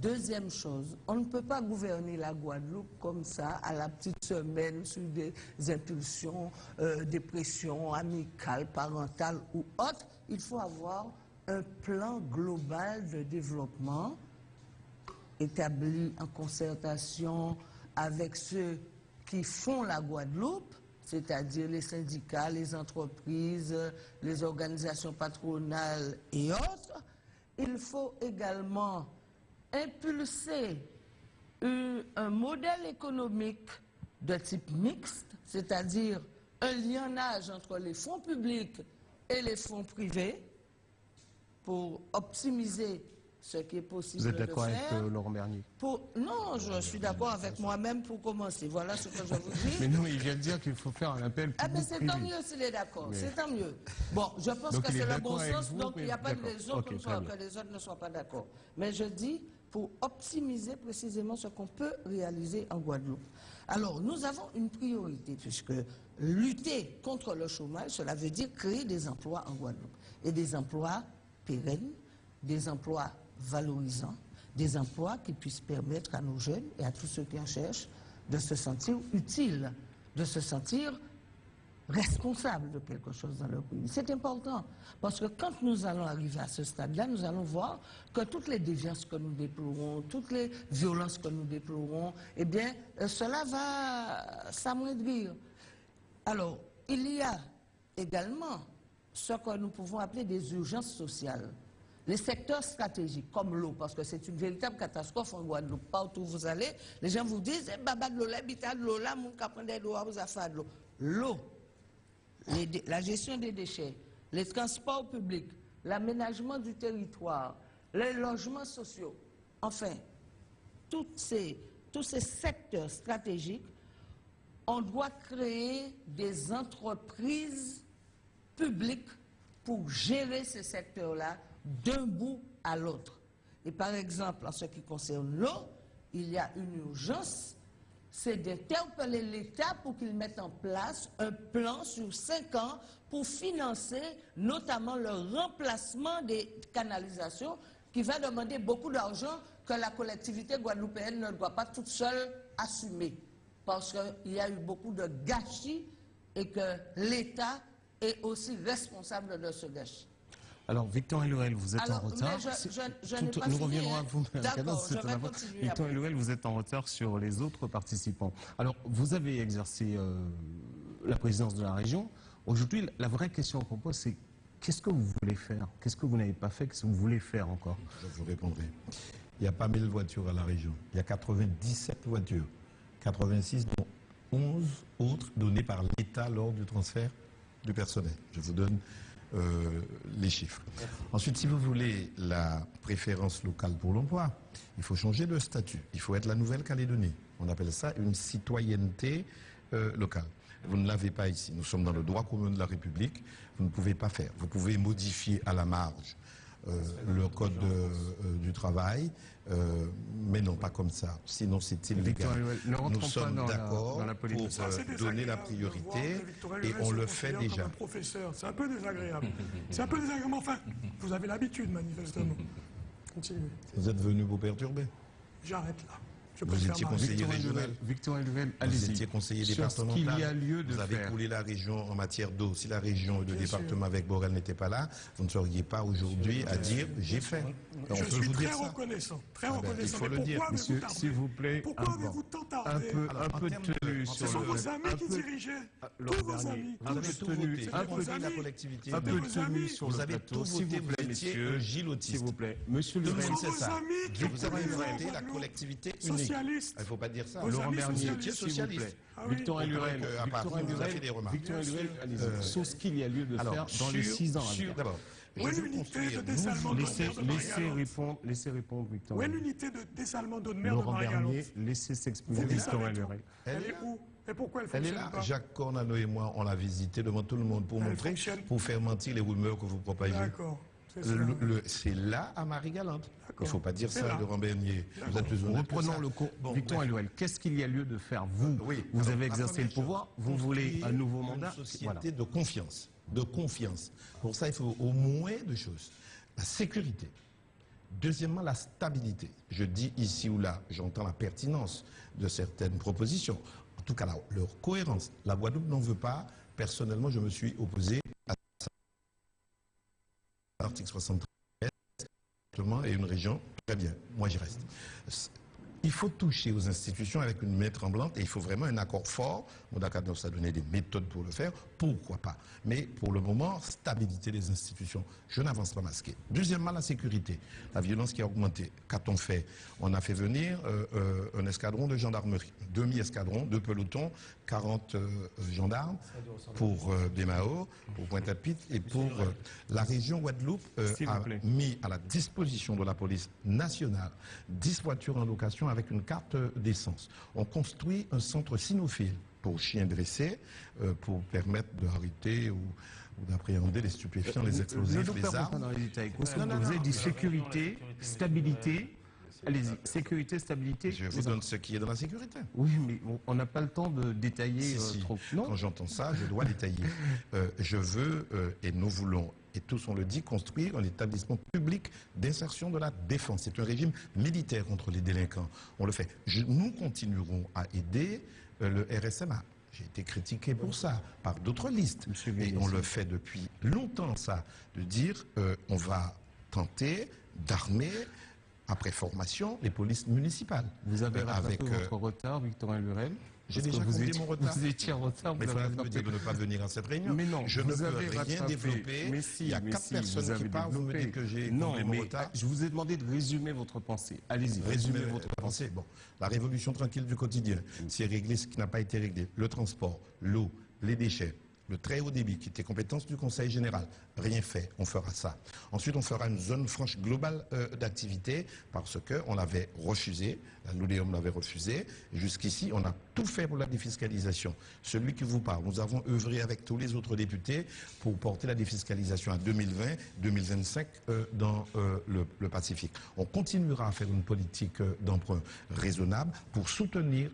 Deuxième chose, on ne peut pas gouverner la Guadeloupe comme ça, à la petite semaine, sur des impulsions, des pressions amicales, parentales ou autres. Il faut avoir un plan global de développement établi en concertation avec ceux qui font la Guadeloupe, c'est-à-dire les syndicats, les entreprises, les organisations patronales et autres. Il faut également impulser un modèle économique de type mixte, c'est-à-dire un lionnage entre les fonds publics et les fonds privés pour optimiser ce qui est possible de faire. Vous êtes d'accord avec Laurent Bernier? Non, je suis d'accord avec moi-même pour commencer. Voilà ce que je vous dis. Mais non, il vient de dire qu'il faut faire un appel public. Mais c'est tant mieux s'il est d'accord, c'est tant mieux. Bon, je pense donc que c'est le bon sens, donc il n'y a pas de raison que les autres ne soient pas d'accord. Mais je dis pour optimiser précisément ce qu'on peut réaliser en Guadeloupe. Alors, nous avons une priorité, puisque lutter contre le chômage, cela veut dire créer des emplois en Guadeloupe. Et des emplois pérennes, des emplois valorisants, des emplois qui puissent permettre à nos jeunes et à tous ceux qui en cherchent de se sentir utiles, de se sentir responsables de quelque chose dans leur pays. C'est important, parce que quand nous allons arriver à ce stade-là, nous allons voir que toutes les déviances que nous déplorons, toutes les violences que nous déplorons, eh bien, cela va s'amoindrir. Alors, il y a également ce que nous pouvons appeler des urgences sociales. Les secteurs stratégiques, comme l'eau, parce que c'est une véritable catastrophe en Guadeloupe. Partout où vous allez, les gens vous disent « Baba de l'eau, l'habitat de l'eau, là, mon capon de l'eau, vous avez de l'eau. » L'eau, la gestion des déchets, les transports publics, l'aménagement du territoire, les logements sociaux, enfin, tous ces secteurs stratégiques, on doit créer des entreprises publiques pour gérer ces secteurs-là d'un bout à l'autre. Et par exemple, en ce qui concerne l'eau, il y a une urgence, c'est d'interpeller l'État pour qu'il mette en place un plan sur 5 ans pour financer notamment le remplacement des canalisations qui va demander beaucoup d'argent que la collectivité guadeloupéenne ne doit pas toute seule assumer. Parce qu'il y a eu beaucoup de gâchis et que l'État est aussi responsable de ce gâchis. Alors, Victor Lurel, vous êtes en retard. Nous reviendrons à vous. Victor Lurel, vous êtes en retard sur les autres participants. Alors, vous avez exercé la présidence de la région. Aujourd'hui, la vraie question qu'on pose, c'est qu'est-ce que vous voulez faire? Qu'est-ce que vous n'avez pas fait? Qu'est-ce que vous voulez faire encore? Je vous répondrai. Il n'y a pas 1000 voitures à la région. Il y a 97 voitures. 86, dont 11 autres données par l'État lors du transfert du personnel. Je vous donne les chiffres. Ensuite, si vous voulez la préférence locale pour l'emploi, il faut changer de statut. Il faut être la Nouvelle-Calédonie. On appelle ça une citoyenneté locale. Vous ne l'avez pas ici. Nous sommes dans le droit commun de la République. Vous ne pouvez pas faire. Vous pouvez modifier à la marge le code du travail, mais non pas comme ça. Sinon, c'est illégal. Nous sommes d'accord pour donner la priorité et on le fait déjà. C'est un peu désagréable. C'est un peu désagréable. Enfin, vous avez l'habitude, manifestement. Continuez. Vous êtes venu vous perturber. J'arrête là. Vous étiez conseiller régional. Victor Lurel, allez-y. Vous étiez conseiller départemental. Qu'il y a lieu de vous avez coulé la région en matière d'eau. Si la région et le département avec Borel n'étaient pas là, vous ne seriez pas aujourd'hui à dire j'ai fait. Je suis très reconnaissant. Très reconnaissant. Il faut le dire. Monsieur, s'il vous plaît, pourquoi avez-vous tant tardé? Un peu de tenue sur ce sont vos amis qui dirigeaient. Tous vos amis. Vous avez tout voté. Un peu de la collectivité. Un peu de tenue sur le plateau, s'il vous plaît, messieurs. S'il vous plaît. Monsieur Lurel, c'est ça. Vous avez voté la collectivité unique. Socialiste. Il ne faut pas dire ça. Laurent Bernier, s'il vous plaît. Victor Lurel, allez-y. Sur ce qu'il y a lieu de faire dans les 6 ans. D'abord, laissez répondre Victor. Où est l'unité de dessalement d'eau de mer de Laurent Bernier, laissez s'exprimer Victor Lurel. Elle est où? Et pourquoi elle fonctionne pas? Elle est là. Jacques Cornano et moi, on l'a visité devant tout le monde pour montrer, pour faire mentir les rumeurs que vous propagez. D'accord. C'est là à Marie-Galante. Il ne faut pas dire ça, Laurent Bernier. Vous êtes plus honnête. Reprenons le cours. Victor Lurel, qu'est-ce qu'il y a lieu de faire? Vous avez exercé le pouvoir, vous voulez un nouveau mandat? Une société de confiance. De confiance. Pour ça, il faut au moins 2 choses. La sécurité. Deuxièmement, la stabilité. Je dis ici ou là, j'entends la pertinence de certaines propositions. En tout cas, leur cohérence. La Guadeloupe n'en veut pas. Personnellement, je me suis opposé à l'article 73 et une région. Très bien, moi j'y reste. Il faut toucher aux institutions avec une main tremblante et il faut vraiment un accord fort. Dakar nous a donné des méthodes pour le faire, pourquoi pas. Mais pour le moment, stabilité des institutions. Je n'avance pas masqué. Deuxièmement, la sécurité. La violence qui a augmenté. Qu'a-t-on fait? On a fait venir un escadron de gendarmerie. Demi-escadron, 2 pelotons, 40 gendarmes pour Bémao, pour Pointe-à-Pitre et pour la région Guadeloupe a mis à la disposition de la police nationale 10 voitures en location avec une carte d'essence. On construit un centre cynophile pour chiens dressés pour permettre d'arrêter ou d'appréhender les stupéfiants, les explosifs, les armes. Vous avez dit sécurité, stabilité. Allez-y, sécurité, stabilité. Je vous donne ce qui est dans la sécurité. Oui, mais on n'a pas le temps de détailler trop. Non. Quand j'entends ça, je dois détailler. Je veux, et nous voulons, et tous on le dit, construire un établissement public d'insertion de la défense. C'est un régime militaire contre les délinquants. On le fait. Nous continuerons à aider le RSMA. J'ai été critiqué pour ça, par d'autres listes. Et on le fait depuis longtemps, ça, de dire on va tenter d'armer, après formation, les polices municipales. Vous avez rattrapé votre retard, Victorin Lurel. J'ai déjà compté mon retard. Vous étiez en retard. Mais il faudrait me dire de ne pas venir à cette réunion. Mais non, je ne peux rien développer. Mais si, il y a 4 personnes qui parlent, vous me dites que j'ai comblé mon retard. Je vous ai demandé de résumer votre pensée. Allez-y, résumez votre pensée. Bon, la révolution tranquille du quotidien, c'est régler ce qui n'a pas été réglé. Le transport, l'eau, les déchets. Le très haut débit, qui était compétence du Conseil général, rien fait, on fera ça. Ensuite, on fera une zone franche globale d'activité parce qu'on l'avait refusé, la LODEOM l'avait refusé. Jusqu'ici, on a tout fait pour la défiscalisation. Celui qui vous parle, nous avons œuvré avec tous les autres députés pour porter la défiscalisation à 2020-2025 dans le Pacifique. On continuera à faire une politique d'emprunt raisonnable pour soutenir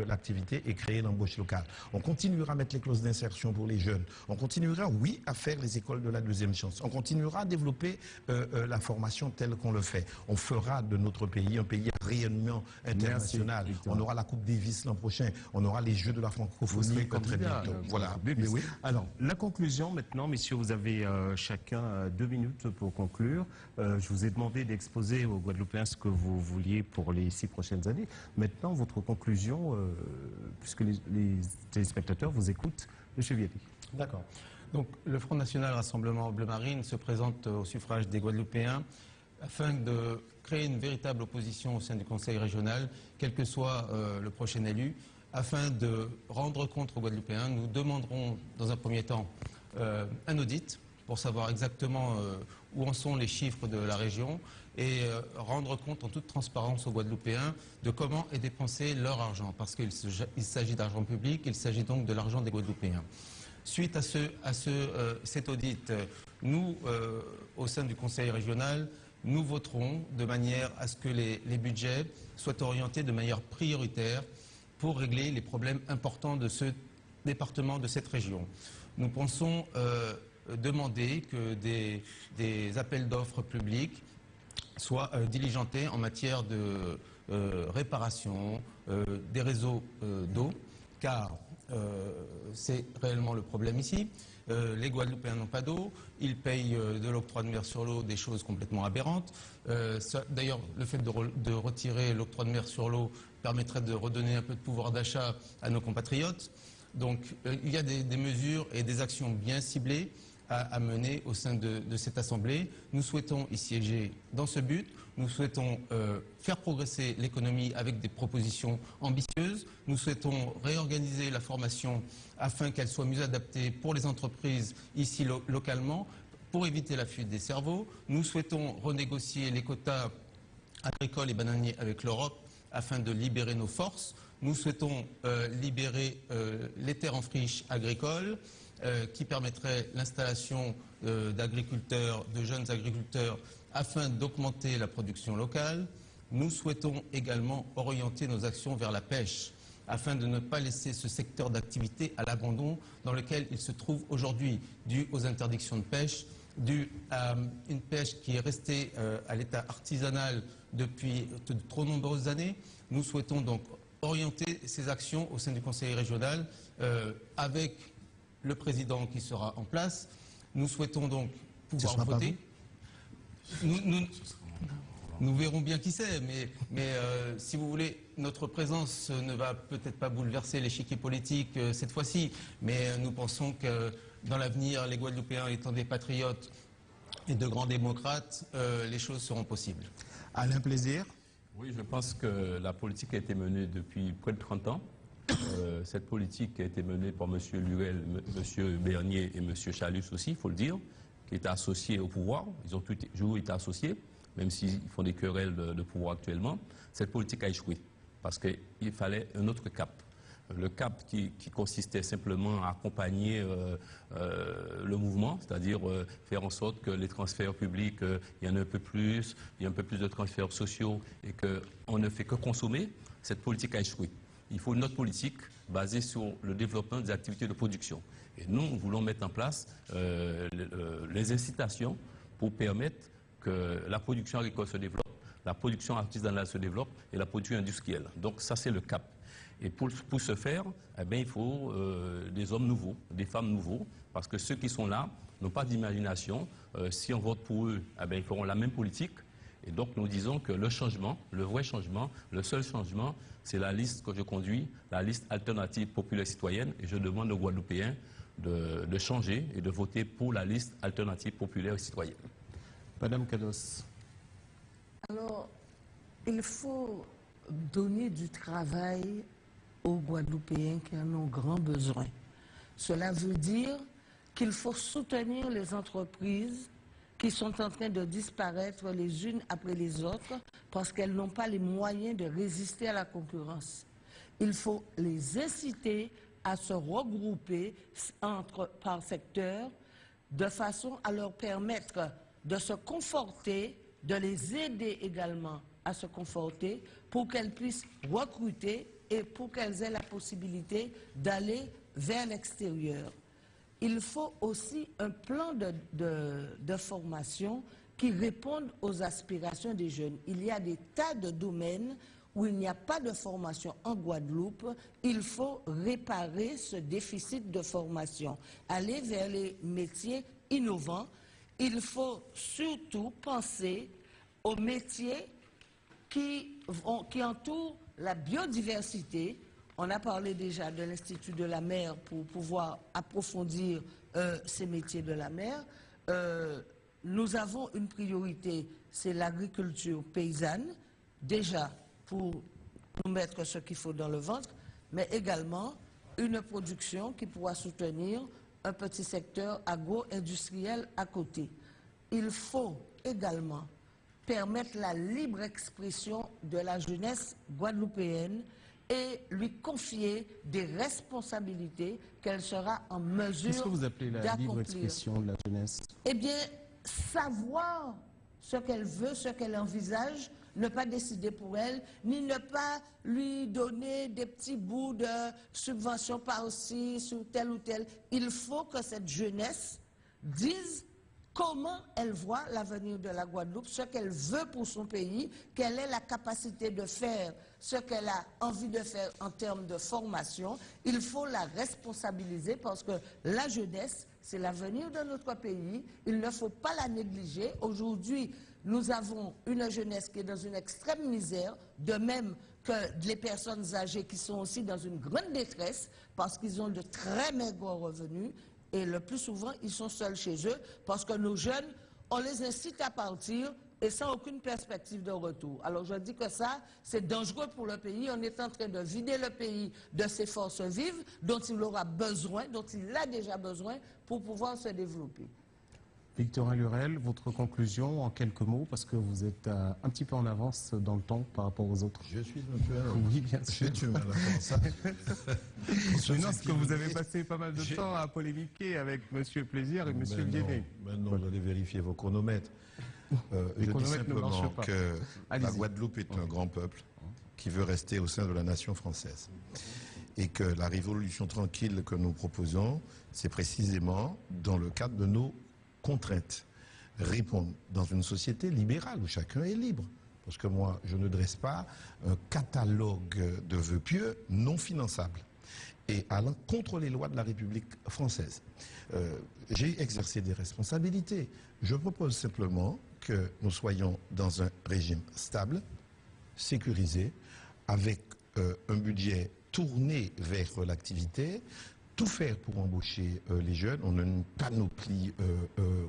l'activité et créer l'embauche locale. On continuera à mettre les clauses d'insertion pour les jeunes. On continuera, oui, à faire les écoles de la deuxième chance. On continuera à développer la formation telle qu'on le fait. On fera de notre pays un pays à rayonnement international. Merci, on aura la Coupe Davis l'an prochain. On aura les Jeux de la francophonie très bientôt. Voilà. Oui. Alors, la conclusion maintenant, messieurs, vous avez chacun 2 minutes pour conclure. Je vous ai demandé d'exposer aux Guadeloupéens ce que vous vouliez pour les 6 prochaines années. Maintenant, votre conclusion, puisque les téléspectateurs vous écoutent. Monsieur Vialy. D'accord. Donc, le Front National Rassemblement Bleu Marine se présente au suffrage des Guadeloupéens afin de créer une véritable opposition au sein du Conseil régional, quel que soit le prochain élu, afin de rendre compte aux Guadeloupéens. Nous demanderons dans un premier temps un audit pour savoir exactement où en sont les chiffres de la région et rendre compte en toute transparence aux Guadeloupéens de comment est dépensé leur argent, parce qu'il s'agit d'argent public, il s'agit donc de l'argent des Guadeloupéens. Suite à cet audit, nous, au sein du Conseil régional, nous voterons de manière à ce que les budgets soient orientés de manière prioritaire pour régler les problèmes importants de ce département, de cette région. Nous pensons demander que des appels d'offres publics soient diligentés en matière de réparation des réseaux d'eau, car c'est réellement le problème ici. Les Guadeloupéens n'ont pas d'eau, ils payent de l'octroi de mer sur l'eau des choses complètement aberrantes. D'ailleurs, le fait de retirer l'octroi de mer sur l'eau permettrait de redonner un peu de pouvoir d'achat à nos compatriotes. Donc il y a des mesures et des actions bien ciblées à mener au sein de cette Assemblée. Nous souhaitons y siéger dans ce but. Nous souhaitons faire progresser l'économie avec des propositions ambitieuses. Nous souhaitons réorganiser la formation afin qu'elle soit mieux adaptée pour les entreprises ici localement, pour éviter la fuite des cerveaux. Nous souhaitons renégocier les quotas agricoles et bananiers avec l'Europe afin de libérer nos forces. Nous souhaitons libérer les terres en friche agricoles qui permettrait l'installation d'agriculteurs, de jeunes agriculteurs, afin d'augmenter la production locale. Nous souhaitons également orienter nos actions vers la pêche, afin de ne pas laisser ce secteur d'activité à l'abandon dans lequel il se trouve aujourd'hui, dû aux interdictions de pêche dû à une pêche qui est restée à l'état artisanal depuis de trop nombreuses années. Nous souhaitons donc orienter ces actions au sein du Conseil régional avec le président qui sera en place. Nous souhaitons donc pouvoir voter. Nous verrons bien qui c'est, mais si vous voulez, notre présence ne va peut-être pas bouleverser l'échiquier politique cette fois-ci, mais nous pensons que dans l'avenir, les Guadeloupéens étant des patriotes et de grands démocrates, les choses seront possibles. Alain Plaisir. Oui, je pense que la politique a été menée depuis près de 30 ans. Cette politique a été menée par M. Lurel, M. Bernier et M. Chalus aussi, il faut le dire, qui étaient associés au pouvoir. Ils ont toujours été associés, même s'ils font des querelles de pouvoir actuellement. Cette politique a échoué parce qu'il fallait un autre cap. Le cap qui consistait simplement à accompagner le mouvement, c'est-à-dire faire en sorte que les transferts publics, il y en a un peu plus, il y a un peu plus de transferts sociaux et qu'on ne fait que consommer, cette politique a échoué. Il faut une autre politique basée sur le développement des activités de production. Et nous voulons mettre en place les incitations pour permettre que la production agricole se développe, la production artisanale se développe et la production industrielle. Donc ça, c'est le cap. Et pour ce faire, eh bien, il faut des hommes nouveaux, des femmes nouveaux, parce que ceux qui sont là n'ont pas d'imagination. Si on vote pour eux, eh bien, ils feront la même politique. Et donc nous disons que le changement, le vrai changement, le seul changement, c'est la liste que je conduis, la liste alternative populaire citoyenne. Et je demande aux Guadeloupéens de changer et de voter pour la liste alternative populaire citoyenne. Madame Cados. Alors, il faut donner du travail aux Guadeloupéens qui en ont grand besoin. Cela veut dire qu'il faut soutenir les entreprises qui sont en train de disparaître les unes après les autres parce qu'elles n'ont pas les moyens de résister à la concurrence. Il faut les inciter à se regrouper par secteur de façon à leur permettre de se conforter, de les aider également à se conforter pour qu'elles puissent recruter et pour qu'elles aient la possibilité d'aller vers l'extérieur. Il faut aussi un plan de formation qui réponde aux aspirations des jeunes. Il y a des tas de domaines où il n'y a pas de formation en Guadeloupe. Il faut réparer ce déficit de formation, aller vers les métiers innovants. Il faut surtout penser aux métiers qui entourent la biodiversité. On a parlé déjà de l'Institut de la mer pour pouvoir approfondir ces métiers de la mer. Nous avons une priorité, c'est l'agriculture paysanne, déjà pour nous mettre ce qu'il faut dans le ventre, mais également une production qui pourra soutenir un petit secteur agro-industriel à côté. Il faut également permettre la libre expression de la jeunesse guadeloupéenne et lui confier des responsabilités qu'elle sera en mesure d'accomplir. Qu'est-ce que vous appelez la libre expression de la jeunesse? Eh bien, savoir ce qu'elle veut, ce qu'elle envisage, ne pas décider pour elle, ni ne pas lui donner des petits bouts de subventions par-ci, sur tel ou tel. Il faut que cette jeunesse dise comment elle voit l'avenir de la Guadeloupe, ce qu'elle veut pour son pays, quelle est la capacité de faire ce qu'elle a envie de faire en termes de formation. Il faut la responsabiliser parce que la jeunesse, c'est l'avenir de notre pays. Il ne faut pas la négliger. Aujourd'hui, nous avons une jeunesse qui est dans une extrême misère, de même que les personnes âgées qui sont aussi dans une grande détresse parce qu'ils ont de très maigres revenus. Et le plus souvent, ils sont seuls chez eux parce que nos jeunes, on les incite à partir et sans aucune perspective de retour. Alors je dis que ça, c'est dangereux pour le pays. On est en train de vider le pays de ses forces vives dont il aura besoin, dont il a déjà besoin pour pouvoir se développer. Victorin Lurel, votre conclusion en quelques mots, parce que vous êtes un petit peu en avance dans le temps par rapport aux autres. Je suis un peu en avance. Oui, bien sûr. Je suis en avance. Mais non, parce que vous avez passé pas mal de temps à polémiquer avec M. Plaisir et M. Guéné. Maintenant, vous allez vérifier vos chronomètres. Je dis simplement que la Guadeloupe est un grand peuple qui veut rester au sein de la nation française. Et que la révolution tranquille que nous proposons, c'est précisément dans le cadre de nos contraintes répondent dans une société libérale où chacun est libre. Parce que moi, je ne dresse pas un catalogue de vœux pieux non finançables et allant contre les lois de la République française. J'ai exercé des responsabilités. Je propose simplement que nous soyons dans un régime stable, sécurisé, avec un budget tourné vers l'activité, tout faire pour embaucher les jeunes, on a une panoplie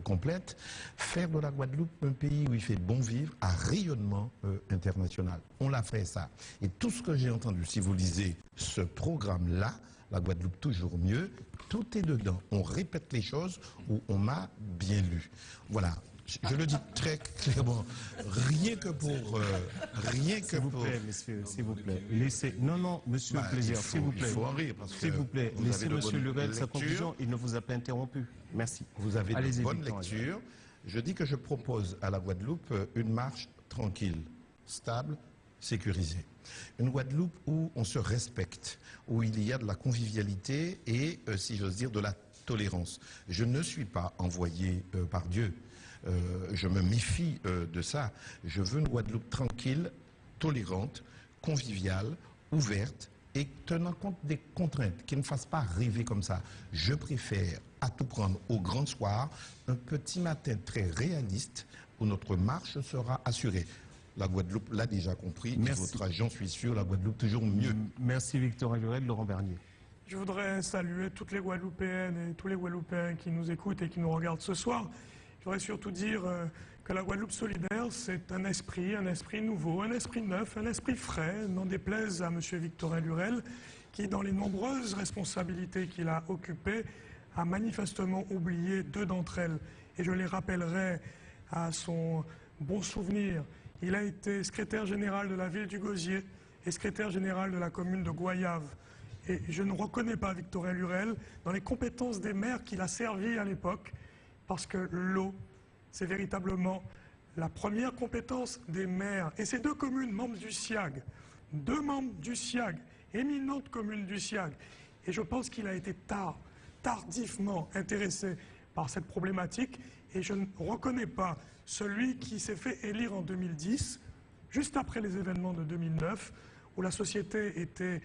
complète, faire de la Guadeloupe un pays où il fait bon vivre à rayonnement international. On l'a fait ça. Et tout ce que j'ai entendu, si vous lisez ce programme-là, la Guadeloupe toujours mieux, tout est dedans. On répète les choses où on m'a bien lu. Voilà. Je le dis très clairement, rien que pour... S'il vous plaît, messieurs, s'il vous plaît. Laissez... Non, monsieur le plaisir, s'il vous plaît. Il faut en rire parce que s'il vous plaît, laissez monsieur Lurel sa lecture. conclusion, il ne vous a pas interrompu. Merci. Vous avez de bonnes lectures. Je dis que je propose à la Guadeloupe une marche tranquille, stable, sécurisée. Une Guadeloupe où on se respecte, où il y a de la convivialité et, si j'ose dire, de la tolérance. Je ne suis pas envoyé par Dieu. Je me méfie de ça. Je veux une Guadeloupe tranquille, tolérante, conviviale, ouverte et tenant compte des contraintes, qui ne fasse pas rêver comme ça. Je préfère à tout prendre au grand soir un petit matin très réaliste où notre marche sera assurée. La Guadeloupe l'a déjà compris. Merci. Et votre j'en suis sûr, la Guadeloupe toujours mieux. Merci Victor Lurel, Laurent Bernier. Je voudrais saluer toutes les Guadeloupéennes et tous les Guadeloupéens qui nous écoutent et qui nous regardent ce soir. Je voudrais surtout dire que la Guadeloupe solidaire, c'est un esprit nouveau, un esprit neuf, un esprit frais, n'en déplaise à M. Victorin Lurel, qui, dans les nombreuses responsabilités qu'il a occupées, a manifestement oublié deux d'entre elles. Et je les rappellerai à son bon souvenir. Il a été secrétaire général de la ville du Gosier et secrétaire général de la commune de Goyave. Et je ne reconnais pas Victorin Lurel dans les compétences des maires qu'il a servi à l'époque, parce que l'eau, c'est véritablement la première compétence des maires. Et ces deux communes, membres du SIAG, deux membres du SIAG, éminentes communes du SIAG. Et je pense qu'il a été tardivement intéressé par cette problématique. Et je ne reconnais pas celui qui s'est fait élire en 2010, juste après les événements de 2009, où la société était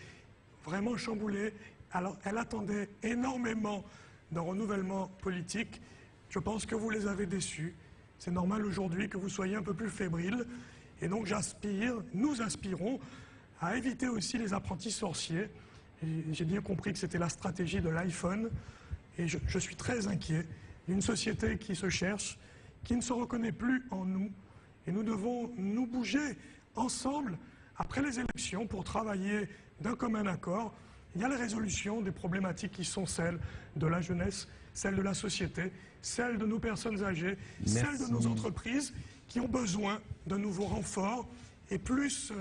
vraiment chamboulée. Alors, elle attendait énormément d'un renouvellement politique. Je pense que vous les avez déçus. C'est normal aujourd'hui que vous soyez un peu plus fébriles. Et donc nous aspirons à éviter aussi les apprentis sorciers. J'ai bien compris que c'était la stratégie de l'iPhone. Et je suis très inquiet d'une société qui se cherche, qui ne se reconnaît plus en nous. Et nous devons nous bouger ensemble après les élections pour travailler d'un commun accord. Il y a les résolutions des problématiques qui sont celles de la jeunesse, celles de la société, celles de nos personnes âgées, celles de nos entreprises qui ont besoin d'un nouveau renfort et plus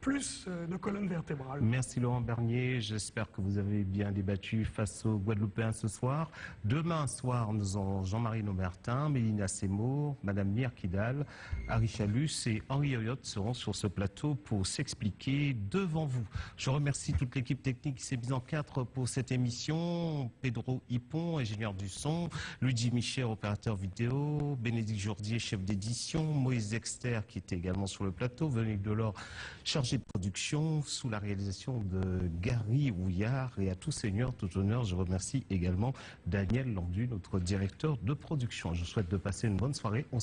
de colonne vertébrale. Merci Laurent Bernier, j'espère que vous avez bien débattu face aux Guadeloupéens ce soir. Demain soir, nous aurons Jean-Marie Nomertin, Mélina Seymour, Madame Mire Kidal, Harry Chalus et Henri Oyotte seront sur ce plateau pour s'expliquer devant vous. Je remercie toute l'équipe technique qui s'est mise en quatre pour cette émission. Pedro Hippon, ingénieur du son, Luigi Michel, opérateur vidéo, Bénédicte Jourdier, chef d'édition, Moïse Dexter qui était également sur le plateau, Véronique Delors, chargé de production sous la réalisation de Gary Houillard et à tout seigneur, tout honneur, je remercie également Daniel Landu, notre directeur de production. Je souhaite de passer une bonne soirée. On